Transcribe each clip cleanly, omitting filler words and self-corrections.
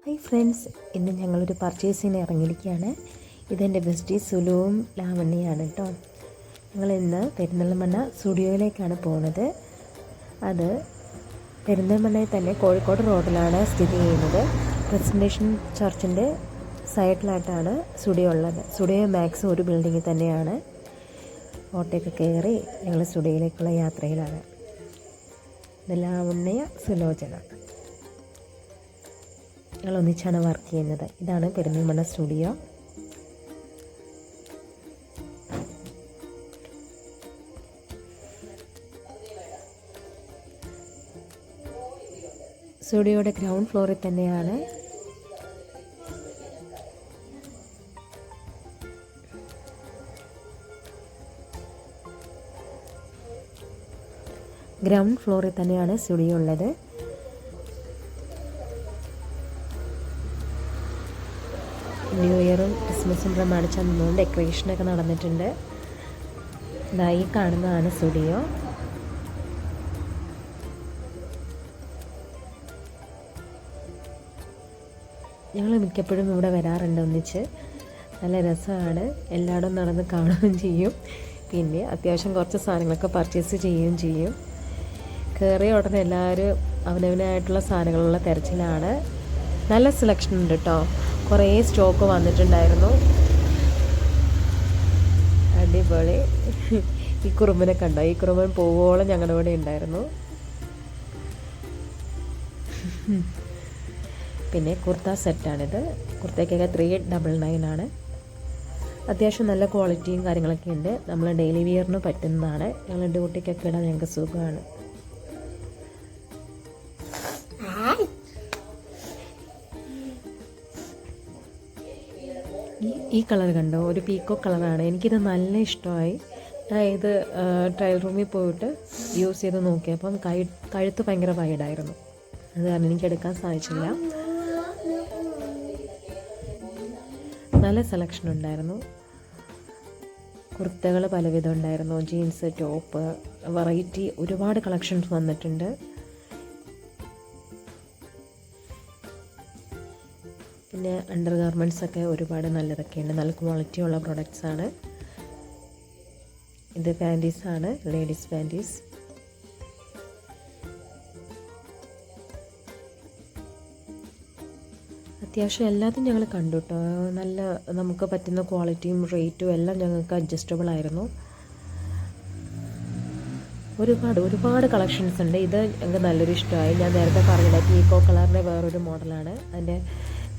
Hi friends, ഇന്ന് ഞങ്ങളൊരു പർച്ചേസിന് ഇറങ്ങിയിരിക്കുകയാണ്. ഇതെൻ്റെ ബെസ്റ്റി സുലുവും ലാവണ്യയാണ് കേട്ടോ. ഞങ്ങളിന്ന് പെരിന്തൽമണ്ണ സ്റ്റുഡിയോയിലേക്കാണ് പോകുന്നത്. അത് പെരിന്തൽമണ്ണയിൽ തന്നെ കോഴിക്കോട് റോഡിലാണ് സ്ഥിതി ചെയ്യുന്നത്. പ്രസൻറ്റേഷൻ ചർച്ചിൻ്റെ സൈഡിലായിട്ടാണ് സ്റ്റുഡിയോ ഉള്ളത്. സ്റ്റുഡിയോ മാക്സ് ഒരു ബിൽഡിങ്ങിൽ തന്നെയാണ്. ഓട്ടോയൊക്കെ കയറി ഞങ്ങൾ സ്റ്റുഡിയോയിലേക്കുള്ള യാത്രയിലാണ്. ഇത് ലാവണ്യ സുലോചന, ഞങ്ങൾ ഒന്നിച്ചാണ് വർക്ക് ചെയ്യുന്നത്. ഇതാണ് പെരിന്തൽമണ്ണ സ്റ്റുഡിയോ. സ്റ്റുഡിയോയുടെ ഗ്രൗണ്ട് ഫ്ലോറിൽ തന്നെയാണ്. സ്റ്റുഡിയോ ഉള്ളത്. ന്യൂ ഇയറും ക്രിസ്മസും പ്രമാണിച്ച് അന്ന് ഡെക്കറേഷനൊക്കെ നടന്നിട്ടുണ്ട്. ഇതായി കാണുന്നതാണ് സ്റ്റുഡിയോ. ഞങ്ങൾ മിക്കപ്പോഴും ഇവിടെ വരാറുണ്ട് ഒന്നിച്ച്. നല്ല രസമാണ്. എല്ലായിടും നടന്ന് കാണുകയും ചെയ്യും. പിന്നെ അത്യാവശ്യം കുറച്ച് സാധനങ്ങളൊക്കെ പർച്ചേസ് ചെയ്യുകയും ചെയ്യും. കയറിയ ഉടനെ എല്ലാവരും അവനവനായിട്ടുള്ള സാധനങ്ങളുള്ള തിരച്ചിലാണ്. നല്ല സെലക്ഷൻ ഉണ്ട് കേട്ടോ. കുറേ സ്റ്റോക്ക് വന്നിട്ടുണ്ടായിരുന്നു. അടിപൊളി. ഈ കുറുമ്പനെ കണ്ടോ? ഈ കുറുമ്പൻ പോവോളം ഞങ്ങളുടെ കൂടെ ഉണ്ടായിരുന്നു. പിന്നെ കുർത്ത സെറ്റാണിത്. കുർത്തയ്ക്കൊക്കെ 399 ആണ്. അത്യാവശ്യം നല്ല ക്വാളിറ്റിയും കാര്യങ്ങളൊക്കെ ഉണ്ട്. നമ്മൾ ഡെയിലി വിയറിന് പറ്റുന്നതാണ്. ഞങ്ങൾ ഡ്യൂട്ടിക്കൊക്കെ ഇടാൻ ഞങ്ങൾക്ക് സുഖമാണ്. ഈ കളർ കണ്ടോ? ഒരു പീക്കോ കളറാണ്. എനിക്കിത് നല്ല ഇഷ്ടമായി. ഇത് ട്രയൽ റൂമിൽ പോയിട്ട് യൂസ് ചെയ്ത് നോക്കിയപ്പം കഴുത്ത് ഭയങ്കര വൈഡായിരുന്നു. അത് കാരണം എനിക്കെടുക്കാൻ സാധിച്ചില്ല. നല്ല സെലക്ഷൻ ഉണ്ടായിരുന്നു. കുർത്തകൾ പലവിധം ഉണ്ടായിരുന്നു. ജീൻസ്, ടോപ്പ്, വെറൈറ്റി ഒരുപാട് കളക്ഷൻസ് വന്നിട്ടുണ്ട്. പിന്നെ അണ്ടർ ഗാർമെൻറ്റ്സൊക്കെ ഒരുപാട് നല്ലതൊക്കെ ഉണ്ട്. നല്ല ക്വാളിറ്റിയുള്ള പ്രൊഡക്ട്സാണ്. ഇത് പാൻറ്റീസാണ്, ലേഡീസ് പാൻറ്റീസ്. അത്യാവശ്യം എല്ലാതും ഞങ്ങൾ കണ്ടു കേട്ടോ. നല്ല നമുക്ക് പറ്റുന്ന ക്വാളിറ്റിയും റേറ്റും എല്ലാം ഞങ്ങൾക്ക് അഡ്ജസ്റ്റബിൾ ആയിരുന്നു. ഒരുപാട് കളക്ഷൻസ് ഉണ്ട്. ഇത് ഞങ്ങൾക്ക് നല്ലൊരു ഇഷ്ടമായി. ഞാൻ നേരത്തെ പറഞ്ഞില്ല, പീക്കോ കളറിൻ്റെ വേറൊരു മോഡലാണ്. അതിൻ്റെ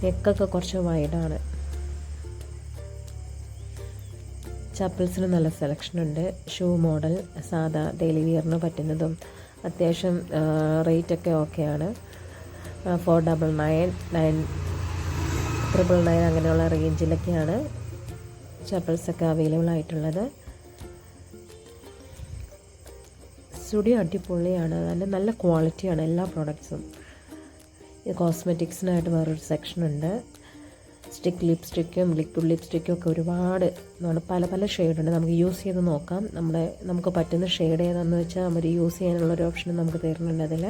നെക്കൊക്കെ കുറച്ച് വൈഡാണ്. ചപ്പൽസിന് നല്ല സെലക്ഷൻ ഉണ്ട്. ഷൂ മോഡൽ, സാധാ ഡെയിലി വിയറിന് പറ്റുന്നതും അത്യാവശ്യം റേറ്റൊക്കെ ഓക്കെയാണ്. 499, 999 അങ്ങനെയുള്ള റേഞ്ചിലൊക്കെയാണ് ചപ്പൽസൊക്കെ അവൈലബിൾ ആയിട്ടുള്ളത്. സ്റ്റുഡിയോ അടിപൊളിയാണ്. നല്ല ക്വാളിറ്റിയാണ് എല്ലാ പ്രോഡക്ട്സും. ഈ കോസ്മെറ്റിക്സിനായിട്ട് വേറൊരു സെക്ഷനുണ്ട്. ലിപ്സ്റ്റിക്കും ലിക്വിഡ് ലിപ്സ്റ്റിക്കും ഒക്കെ ഒരുപാട് പല ഷെയ്ഡുണ്ട്. നമുക്ക് യൂസ് ചെയ്ത് നോക്കാം. നമുക്ക് പറ്റുന്ന ഷെയ്ഡ് ഏതാണെന്ന് വെച്ചാൽ അവർ യൂസ് ചെയ്യാനുള്ളൊരു ഓപ്ഷൻ നമുക്ക് തരുന്നുണ്ട് അതിൽ.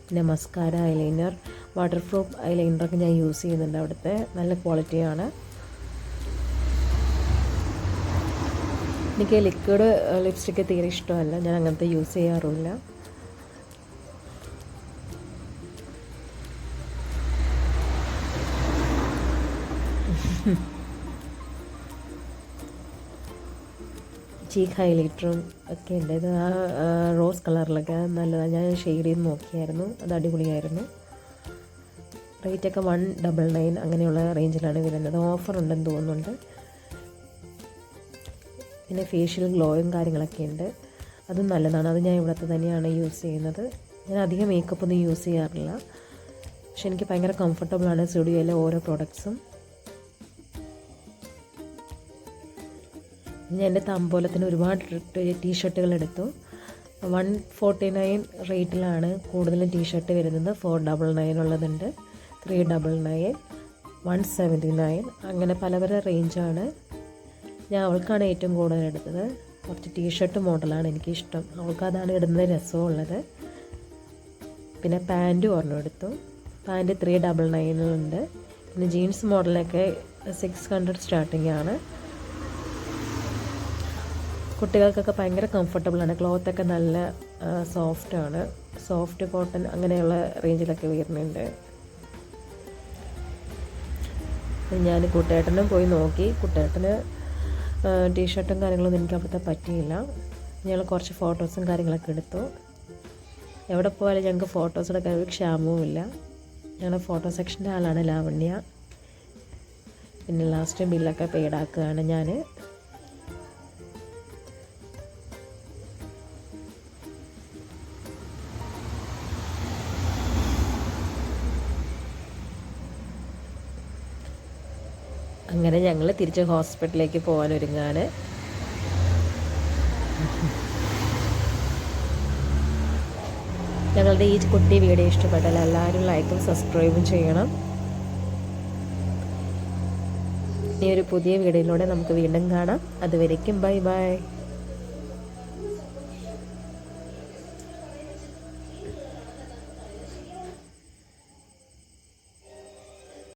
പിന്നെ മസ്കാര, ഐലൈനർ, വാട്ടർ പ്രൂഫ് ഐലൈനറൊക്കെ ഞാൻ യൂസ് ചെയ്യുന്നുണ്ട് അവിടുത്തെ. നല്ല ക്വാളിറ്റിയാണ്. എനിക്ക് ലിക്വിഡ് ലിപ്സ്റ്റിക്ക് തീരെ ഇഷ്ടമല്ല. ഞാൻ അങ്ങനത്തെ യൂസ് ചെയ്യാറുമില്ല. ചീക്ക് ഹൈലൈറ്ററും ഒക്കെ ഉണ്ട്. ഇത് റോസ് കളറിലൊക്കെ നല്ലതാണ്. ഞാൻ ഷെയ്ഡ് ചെയ്ത് നോക്കിയായിരുന്നു. അത് അടിപൊളിയായിരുന്നു. റേറ്റൊക്കെ 199 അങ്ങനെയുള്ള റേഞ്ചിലാണ് വരുന്നത്. ഓഫർ ഉണ്ടെന്ന് തോന്നുന്നുണ്ട്. പിന്നെ ഫേഷ്യൽ ഗ്ലോയും കാര്യങ്ങളൊക്കെ ഉണ്ട്. അതും നല്ലതാണ്. അത് ഞാൻ ഇവിടുത്തെ തന്നെയാണ് യൂസ് ചെയ്യുന്നത്. ഞാൻ അധികം മേക്കപ്പ് ഒന്നും യൂസ് ചെയ്യാറില്ല. പക്ഷെ എനിക്ക് ഭയങ്കര കംഫർട്ടബിളാണ് സ്റ്റുഡിയോയിലെ ഓരോ പ്രോഡക്ട്സും. ഞാൻ എൻ്റെ താമ്പോലത്തിന് ഒരുപാട് ടീഷർട്ടുകൾ എടുത്തു. 149 റേറ്റിലാണ് കൂടുതലും ടീഷർട്ട് വരുന്നത്. 499 ഉള്ളതുണ്ട്, 399, 179 അങ്ങനെ പല റേഞ്ചാണ്. ഞാൻ അവൾക്കാണ് ഏറ്റവും കൂടുതൽ എടുത്തത്. കുറച്ച് ടീഷർട്ട് മോഡലാണ് എനിക്കിഷ്ടം. അവൾക്ക് അതാണ് ഇടുന്നത് രസമുള്ളത്. പിന്നെ പാൻറ്റും ഒരെണ്ണം എടുത്തു. പാൻറ്റ് 399 പിന്നെ ജീൻസ് മോഡലൊക്കെ 600 സ്റ്റാർട്ടിംഗ് ആണ്. കുട്ടികൾക്കൊക്കെ ഭയങ്കര കംഫർട്ടബിളാണ്. ക്ലോത്തൊക്കെ നല്ല സോഫ്റ്റാണ്. സോഫ്റ്റ് കോട്ടൺ അങ്ങനെയുള്ള റേഞ്ചിലൊക്കെ വരുന്നുണ്ട്. ഞാൻ കുട്ടേട്ടനും പോയി നോക്കി. കുട്ടേട്ടന് ടീഷർട്ടും കാര്യങ്ങളൊന്നും എനിക്ക് അവിടുത്തെ പറ്റിയില്ല. ഞങ്ങൾ കുറച്ച് ഫോട്ടോസും കാര്യങ്ങളൊക്കെ എടുത്തു. എവിടെ പോയാലും ഞങ്ങൾക്ക് ഫോട്ടോസ് എടുക്കാൻ ഒരു ക്ഷാമവും ഇല്ല. ഞങ്ങളുടെ ഫോട്ടോ സെക്ഷൻ്റെ ആളാണ് ലാവണ്യ. പിന്നെ ലാസ്റ്റ് ബില്ലൊക്കെ പെയ്ഡാക്കുകയാണ് ഞാൻ. അങ്ങനെ ഞങ്ങൾ തിരിച്ച് ഹോസ്പിറ്റലിലേക്ക് പോകാൻ ഒരുങ്ങാണ്. ഞങ്ങളുടെ ഈ കുട്ടി വീഡിയോ ഇഷ്ടപ്പെട്ടാൽ എല്ലാവരും ലൈക്കും സബ്സ്ക്രൈബും ചെയ്യണം. ഈ ഒരു പുതിയ വീഡിയോയിലൂടെ നമുക്ക് വീണ്ടും കാണാം. അതുവരേക്കും ബൈ ബൈ.